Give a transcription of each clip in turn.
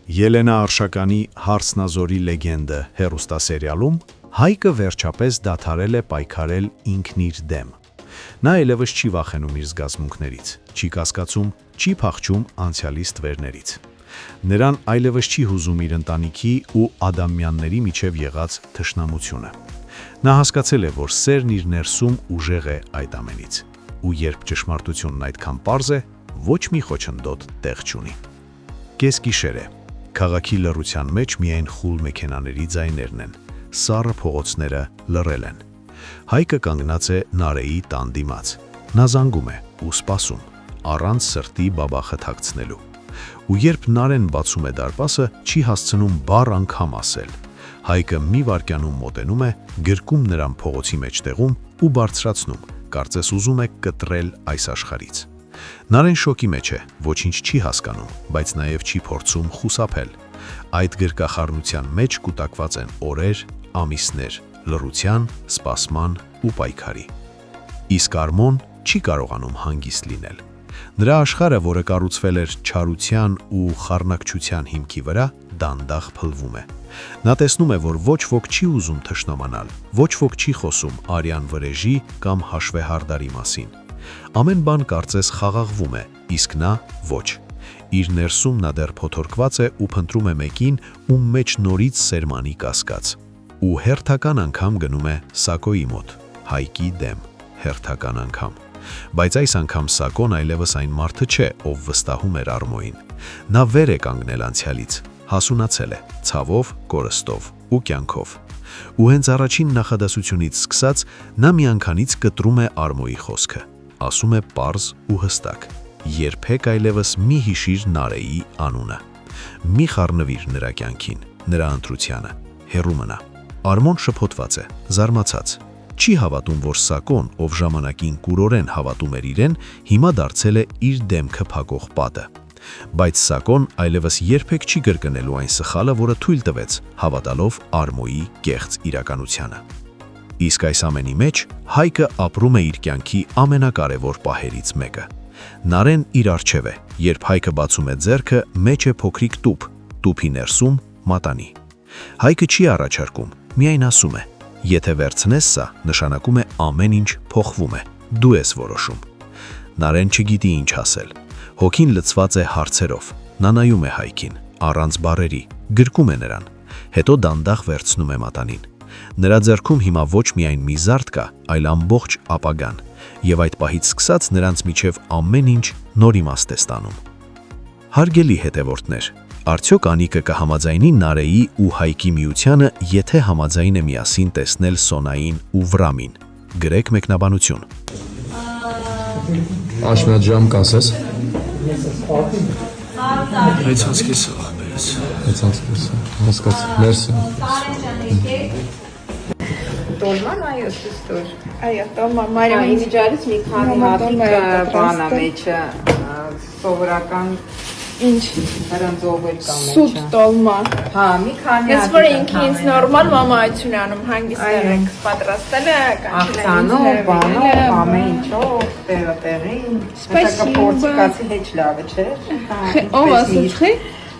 Ելենա Արշականի «Հարսնազորի լեգենդը» հեռուստասերիալում Հայկը վերջապես դադարել է պայքարել ինքն իր դեմ։ Նա այլևս չի վախենում իր զգացմունքներից, չի կասկածում, չի փախչում անցյալի ստվերներից։ Նրան այլևս չի հուզում իր ընտանիքի ու ադամյանների միջև եղած թշնամությունը։ Նա հասկացել է, որ սերն իր ներսում ուժեղ է այդ ամենից, ու երբ ճշմարտությունն այդքան պարզ է, ոչ մի խոչընդոտ տեղ չունի։ Կեսգիշեր է։ Քաղաքի լռության մեջ միայն խուլ մեքենաների ձայներն են, սառը փողոցները լռել են։ Հայկը կանգնած է Նարեի տան դիմաց։ Նա զանգում է ու սպասում, առանց սրտի բաբախը թաքցնելու։ Ու երբ Նարեն բացում է դարպասը, չի հասցնում բառ անգամ ասել։ Հայկը մի վայրկյանում մոտենում է, գրկում նրան փողոցի մեջտեղում ու բարձրացնում, կարծես ուզում է կտրել այս աշխարհից։ Նարեն շոկի մեջ է, ոչինչ չի հասկանում, բայց նաև չի փորձում խուսափել։ Այդ գրկախառնության մեջ կուտակված են օրեր, ամիսներ, լռության, սպասման ու պայքարի։ Իսկ Արմոն չի կարողանում հանգիստ լինել։ Նրա աշխարհը, որը կառուցվել էր չարության ու խառնակչության հիմքի վրա, դանդաղ փլվում է։ Նա տեսնում է, որ ոչ ոք չի ուզում թշնամանալ, ոչ ոք չի խոսում արյան վրեժի կամ հաշվեհարդարի մասին։ Ամեն բան կարծես խաղաղվում է, իսկ նա ոչ։ Իր ներսում նա դեռ փոթորկված է ու փնտրում է մեկին, ում մեջ նորից սերմանի կասկած։ Ու հերթական անգամ գնում է Սակոյի մոտ, Հայկի դեմ, հերթական անգամ։ Բայց այս անգամ Սակոն այլևս այն մարդը չէ, ով վստահում էր Արմոյին։ Նա վեր է կանգնել անցյալից, հասունացել է, ցավով, կորստով ու կյանքով։ Ու հենց առաջին նախադասությունից սկսած նա միանգամից կտրում է Արմոյի խոսքը, ասում է պարզ ու հստակ. երբեք այլևս մի հիշիր Նարեի անունը։ Մի խառնվիր նրա կյանքին, նրա ընտրությանը, հեռու մնա։ Արմոն շփոթված է, զարմացած։ Չի հավատում, որ Սակոն, ով ժամանակին կուրորեն հավատում էր իրեն, հիմա դարձել է իր դեմքը փակող պատը։ Բայց Սակոն այլևս երբեք չի կրկնելու այն սխալը, որը թույլ տվեց, հավատալով Արմոյի կեղծ իրականությանը։ Իսկ այս ամենի մեջ Հայկը ապրում է իր կյանքի ամենակարևոր պահերից մեկը։ Նարեն իր առջև է, երբ Հայկը բացում է ձեռքը, մեջ է փոքրիկ տուփ, տուփի ներսում մատանի։ Հայկը չի առաջարկում, միայն ասում է. եթե վերցնես սա, նշանակում է ամեն ինչ փոխվում է, դու ես որոշում։ Նարեն չգիտի ինչ ասել։ Հոգին լցված է հարցերով։ Նա նայում է Հայկին, առանց բառերի, գրկում է նրան, հետո դանդաղ վերցնում է մատանին։ Նրա ձեռքում հիմա ոչ միայն մի զարդ կա, այլ ամբողջ ապագան, եւ այդ պահից սկսած նրանց միջև ամեն ինչ նոր իմաստ է ստանում։ Հարգելի հետևորդներ, արդյոք Անիկը կհամաձայնի Նարեի ու Հայկի միությանը, եթե համաձայն է միասին տեսնել Սոնային ու Վրամին։ Գրեք մեկնաբանություն։ Աշմետ ժամ կասես։ Հեծանցքես աղբերս։ Հասկաց, մերսի։ Տոլման այո, սուստոր։ Այո, տոլմա, Մարիամի Միջարից մի քանի հատիկ բանա մեջը սովորական ինչ հրանձողել կա մեջը։ սուտ տոլմա։ Հա, մի քանի Ես որ ինքն ինձ նորմալ մամայություն անում, հանգիստներ ենք պատրաստել է, աղցանով, բանով, ամեն ինչով, տեղին։ Սպասիբա։ Պորտիկացի հետ լավ է, չէ՞։ Ով ասացի։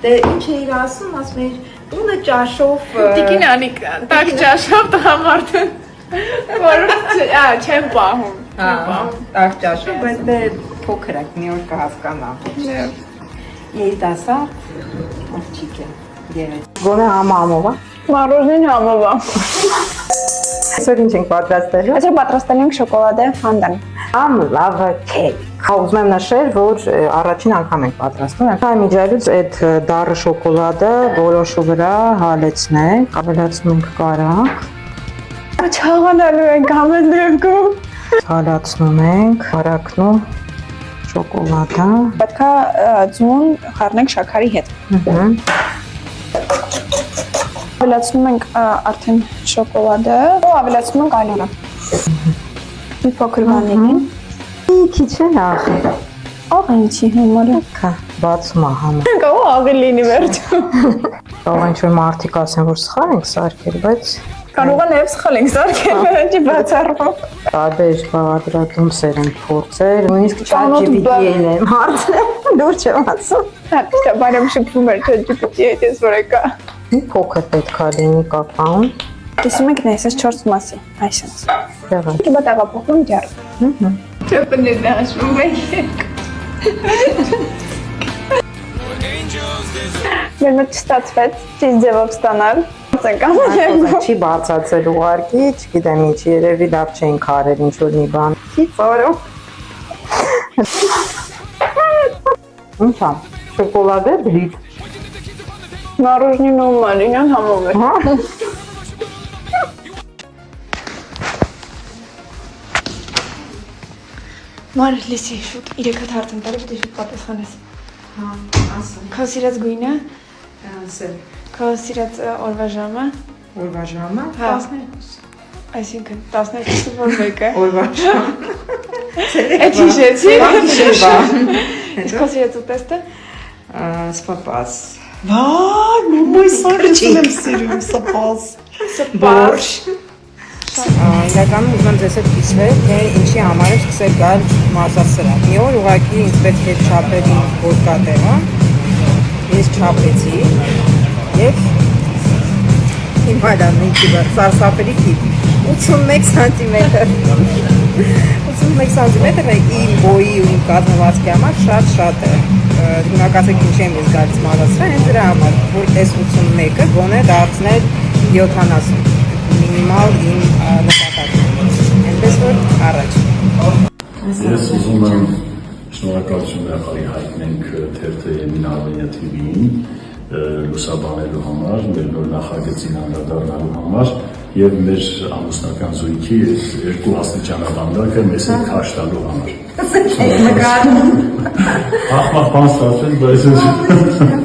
Դե ինչ էիր ասում, ասում էիր տունը ճաշով Տիկին Անիկ, տակ ճաշով տղամարդը։ Որ չեմ պահում։ Հա, տակ ճաշով, բայց դե փոքր է, մի օր կհասկանա։ Երիտասարդ աղջիկ է, գեղեցիկ։ Գոնե համամով, Մարոժին համովա։ այսօր ինչ ենք պատրաստել։ Այսօր պատրաստել ենք շոկոլադե ֆանդան։ Լավ քեյք։ Ուզում եմ նշել, որ առաջին անգամ ենք պատրաստում։ Այն միջայլուց այդ դառը շոկոլադը որոշու վրա հալեցնենք, ավելացնում ենք կարակ։ Չաղանալու ենք ամեն դեպքում։ Հալացնում ենք, հարակնում շոկոլադը։ Պետքա ձուն խառնենք շաքարի հետ։ Ավելացնում ենք արդեն շոկոլադը, ավելացնում ենք այլորը։ Մի փոքր վանիլին։ Քիչ է ախի։ Աղ ինչի հիմարը։ Կա, բացում է համը։ Կարող աղի լինի վերջում։ Կարող ինչ որ մարդիկ ասեն, որ սխալ ենք սարքել, բայց Կարող է նաև սխալ ենք սարքել, չի բացառվում։ Տարբեր բաղադրատոմսեր են փորձել, նույնիսկ Ծանոթ ChatGPT-ին եմ հարցնել, դուր չեմ ասում։ Դա բարեմ շփվում էր ChatGPT-ի հետ, ես որ եկա։ Մի փոքր պետքա լինի կակաոն։ Տեսնում եք նա այսպես 4 մասի, այսպես։ Դեղա։ Դե բա փոխում ջար։ Չպնի դաշվում եք։ Մեր մոտ չստացվեց ճիշտ ձևով ստանալ։ Այո, չի բացացել ուղարկի, չգիտեմ ինչ, երևի լավ չէին քարել ինչ որ մի բան։ Չի ծորում։ Ինչ է։ Շոկոլադե բլիթ։ Մороженое նոմանինան համով է։ Հա։ Մար լիսի շուտ 3 հատ հարց եմ տալի, պետք է շուտ պատասխանես։ Հա, ասա։ Քո սիրած գույնը, Ասել։ քո սիրած օրվա ժամը, Օրվա ժամը Հա։ 12։ այսինքն 12-ը որ մեկը։ Օրվա ժամ։ Այդ հիշեցի։ Գիշերվա։ Քո սիրած ուտեստը։ Սպապաս։ Վայ, մամայ սարքին եմ սիրում, սպաս։ Բարշ։ Իրականում ուզում եմ ձեզ հետ կիսվել, թե ինչի համար է սկսել գալ մարզասրահ։ Մի օր ուղղակի ինձ պետք է չափել իմ ոտկատեղը, ես չափեցի և իմ հայլանն ինչի բար, սարսապելի կիպ, 81 սանտիմետր, 81 սանտիմետր է իմ բոյի ու իմ կազմվածքի համար շատ է, դիմակացեք ինչի եմ ես գալիս մարզասրահ, հենց դրա համար, որ այս 81-ը գոնե դարձնել 70 մինիմալ իմ նպատակը, այնպես որ առաջ։ Ես ուզում եմ շնորհակալություն հաղթի հայտնենք թերթը Եմին Արմենիա TV-ին լուսաբանելու համար, մեր նոր նախագծին անդրադառնալու համար եւ մեր ամուսնական զույգի երկու աստիճանաբանդակը մեզ հետ քաշ տալու համար։ Ահ, բան ստացել, բայց